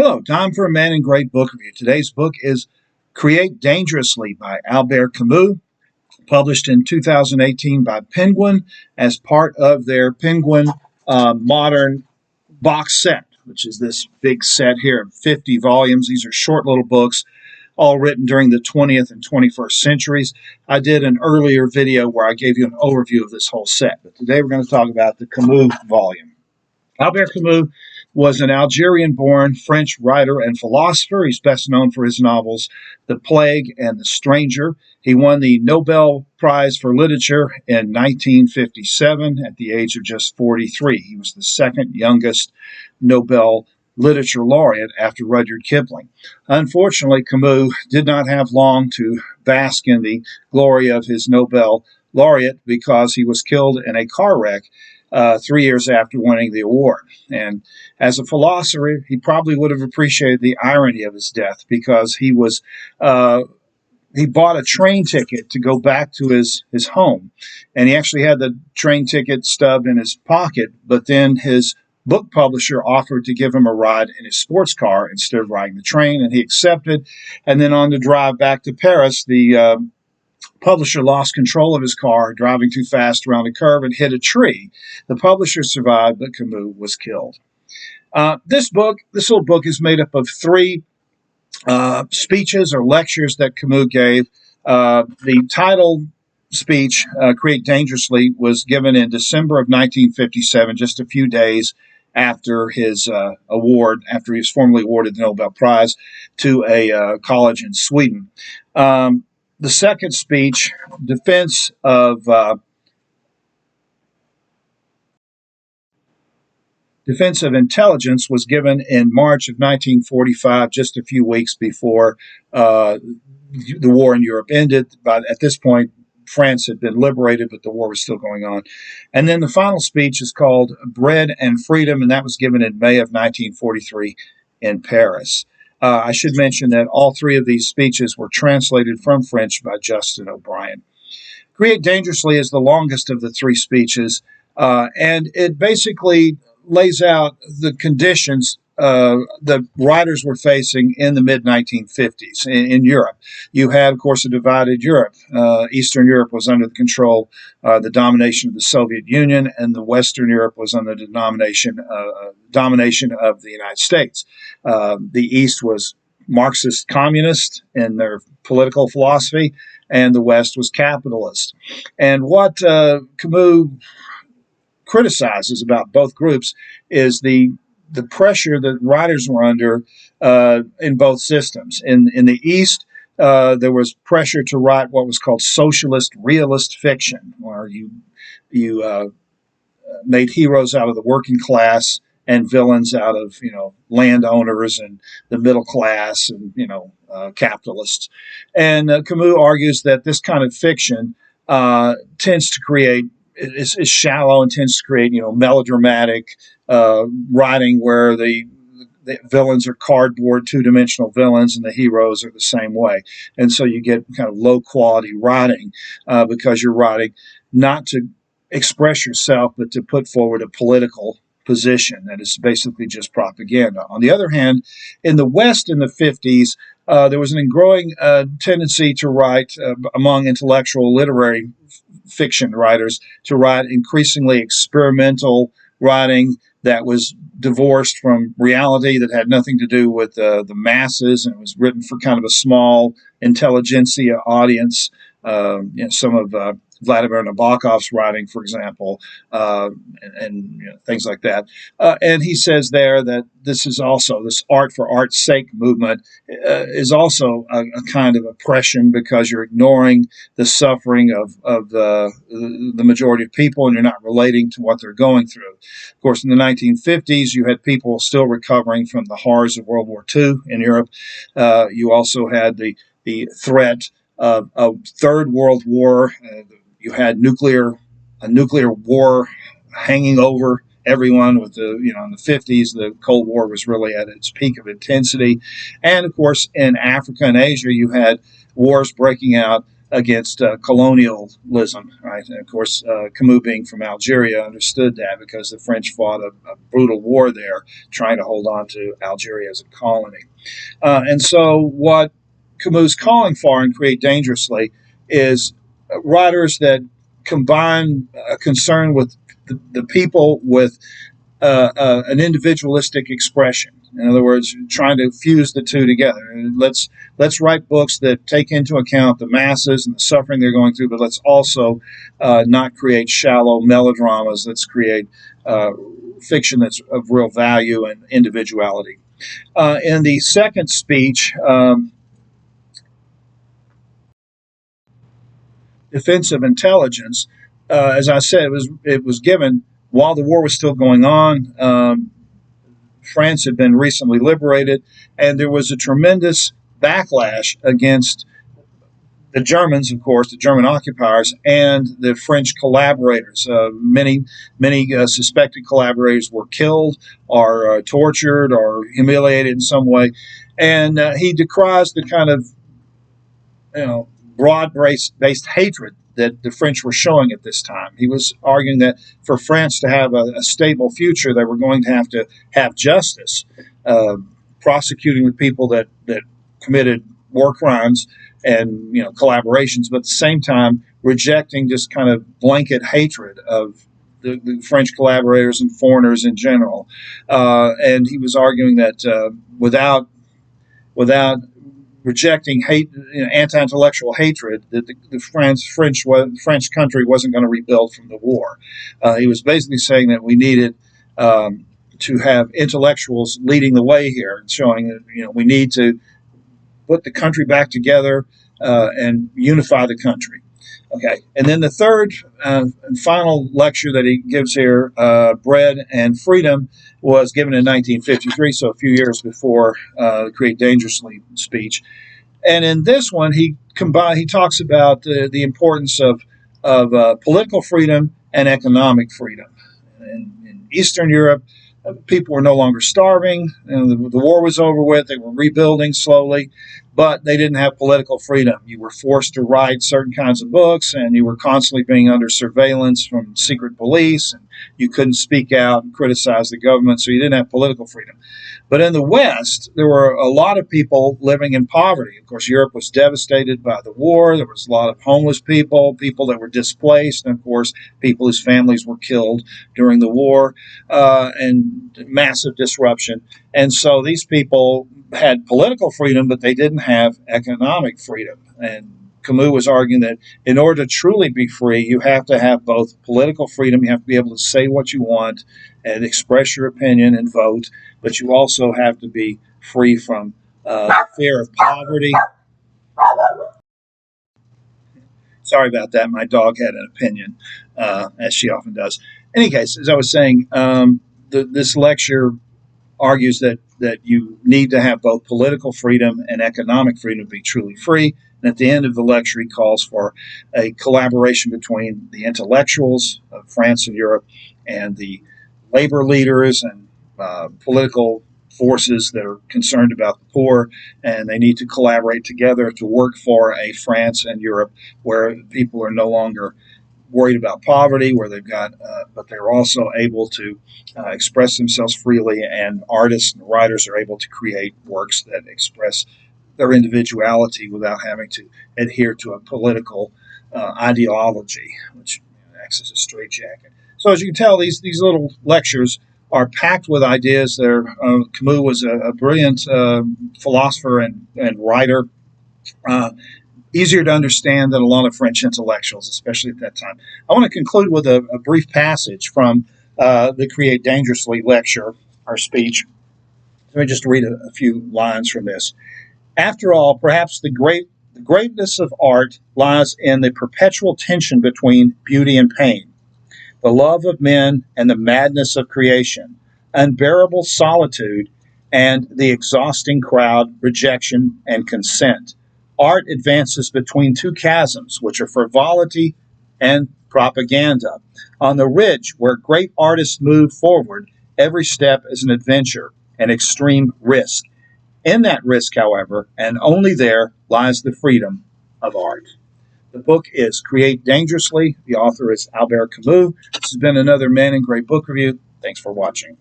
Hello, time for a Man in Great book review. Today's book is Create Dangerously by Albert Camus, published in 2018 by Penguin as part of their Penguin Modern box set, which is this big set here of 50 volumes. These are short little books, all written during the 20th and 21st centuries. I did an earlier video where I gave you an overview of this whole set, but today we're going to talk about the Camus volume. Albert Camus was an Algerian-born French writer and philosopher. He's best known for his novels The Plague and The Stranger. He won the Nobel Prize for Literature in 1957 at the age of just 43. He was the second youngest Nobel Literature laureate after Rudyard Kipling. Unfortunately, Camus did not have long to bask in the glory of his Nobel laureate because he was killed in a car wreck 3 years after winning the award. And as a philosopher, he probably would have appreciated the irony of his death because he bought a train ticket to go back to his home. And he actually had the train ticket stub in his pocket, but then his book publisher offered to give him a ride in his sports car instead of riding the train, and he accepted. And then on the drive back to Paris, the publisher lost control of his car, driving too fast around a curve and hit a tree. The publisher survived, but Camus was killed. This little book is made up of three speeches or lectures that Camus gave. The title speech, Create Dangerously, was given in December of 1957, just a few days after his award, after he was formally awarded the Nobel Prize to a college in Sweden. The second speech, Defense of Intelligence, was given in March of 1945, just a few weeks before the war in Europe ended. But at this point, France had been liberated, but the war was still going on. And then the final speech is called Bread and Freedom, and that was given in May of 1943 in Paris. I should mention that all three of these speeches were translated from French by Justin O'Brien. Create Dangerously is the longest of the three speeches, and it basically lays out the conditions the writers were facing in the mid-1950s in Europe. You had, of course, a divided Europe. Eastern Europe was under the control, the domination of the Soviet Union, and the Western Europe was under the domination of the United States. The East was Marxist communist in their political philosophy, and the West was capitalist. And what Camus criticizes about both groups is the pressure that writers were under in both systems. In the East, there was pressure to write what was called socialist realist fiction, where you made heroes out of the working class and villains out of landowners and the middle class and capitalists. And Camus argues that this kind of fiction tends to create is shallow and tends to create melodramatic writing where the villains are cardboard, two-dimensional villains, and the heroes are the same way. And so you get kind of low-quality writing because you're writing not to express yourself, but to put forward a political position that is basically just propaganda. On the other hand, in the West in the 50s, there was an growing tendency to write among intellectual literary fiction writers to write increasingly experimental writing that was divorced from reality, that had nothing to do with the masses, and it was written for kind of a small intelligentsia audience. Some of Vladimir Nabokov's writing, for example, and things like that. And he says there that this art for art's sake movement is also a kind of oppression because you're ignoring the suffering of the majority of people and you're not relating to what they're going through. Of course, in the 1950s, you had people still recovering from the horrors of World War II in Europe. You also had the threat of a Third World War. You had a nuclear war hanging over everyone with in the 50s, the Cold War was really at its peak of intensity. And of course, in Africa and Asia, you had wars breaking out against colonialism, right? And of course, Camus, being from Algeria, understood that because the French fought a brutal war there, trying to hold on to Algeria as a colony. And so, what Camus is calling for in Create Dangerously is writers that combine a concern with the people with an individualistic expression. In other words, trying to fuse the two together. Let's write books that take into account the masses and the suffering they're going through, but let's also not create shallow melodramas. Let's create fiction that's of real value and individuality. In the second speech, defensive intelligence, as I said, it was given while the war was still going on. France had been recently liberated, and there was a tremendous backlash against the Germans, of course, the German occupiers, and the French collaborators. Many suspected collaborators were killed or tortured or humiliated in some way. And he decries the kind of broad-based hatred that the French were showing at this time. He was arguing that for France to have a stable future, they were going to have justice, prosecuting the people that committed war crimes and collaborations, but at the same time rejecting this kind of blanket hatred of the French collaborators and foreigners in general. And he was arguing that without rejecting hate, anti-intellectual hatred, that the French country wasn't going to rebuild from the war. He was basically saying that we needed to have intellectuals leading the way here, and showing that we need to put the country back together and unify the country. Okay, and then the third and final lecture that he gives here, Bread and Freedom, was given in 1953, so a few years before the Create Dangerously speech. And in this one, he talks about the importance of political freedom and economic freedom. In Eastern Europe, people were no longer starving. The war was over with. They were rebuilding slowly, but they didn't have political freedom. You were forced to write certain kinds of books, and you were constantly being under surveillance from secret police, and you couldn't speak out and criticize the government, so you didn't have political freedom. But in the West, there were a lot of people living in poverty. Of course, Europe was devastated by the war. There was a lot of homeless people that were displaced, and of course, people whose families were killed during the war, and massive disruption. And so these people had political freedom, but they didn't have economic freedom. And Camus was arguing that in order to truly be free, you have to have both political freedom, you have to be able to say what you want and express your opinion and vote, but you also have to be free from fear of poverty. Sorry about that. My dog had an opinion, as she often does. In any case, as I was saying, this lecture argues that you need to have both political freedom and economic freedom to be truly free. And at the end of the lecture, he calls for a collaboration between the intellectuals of France and Europe and the labor leaders and political forces that are concerned about the poor, and they need to collaborate together to work for a France and Europe where people are no longer worried about poverty, where they've got, but they're also able to express themselves freely, and artists and writers are able to create works that express their individuality without having to adhere to a political ideology, which acts as a straitjacket. So as you can tell, these little lectures are packed with ideas. Camus was a brilliant philosopher and writer. Easier to understand than a lot of French intellectuals, especially at that time. I want to conclude with a brief passage from the Create Dangerously lecture, our speech. Let me just read a few lines from this. After all, perhaps the greatness of art lies in the perpetual tension between beauty and pain, the love of men and the madness of creation, unbearable solitude and the exhausting crowd, rejection and consent. Art advances between two chasms, which are frivolity and propaganda. On the ridge where great artists move forward, every step is an adventure, an extreme risk. In that risk, however, and only there, lies the freedom of art. The book is Create Dangerously. The author is Albert Camus. This has been another Men in Great Book Review. Thanks for watching.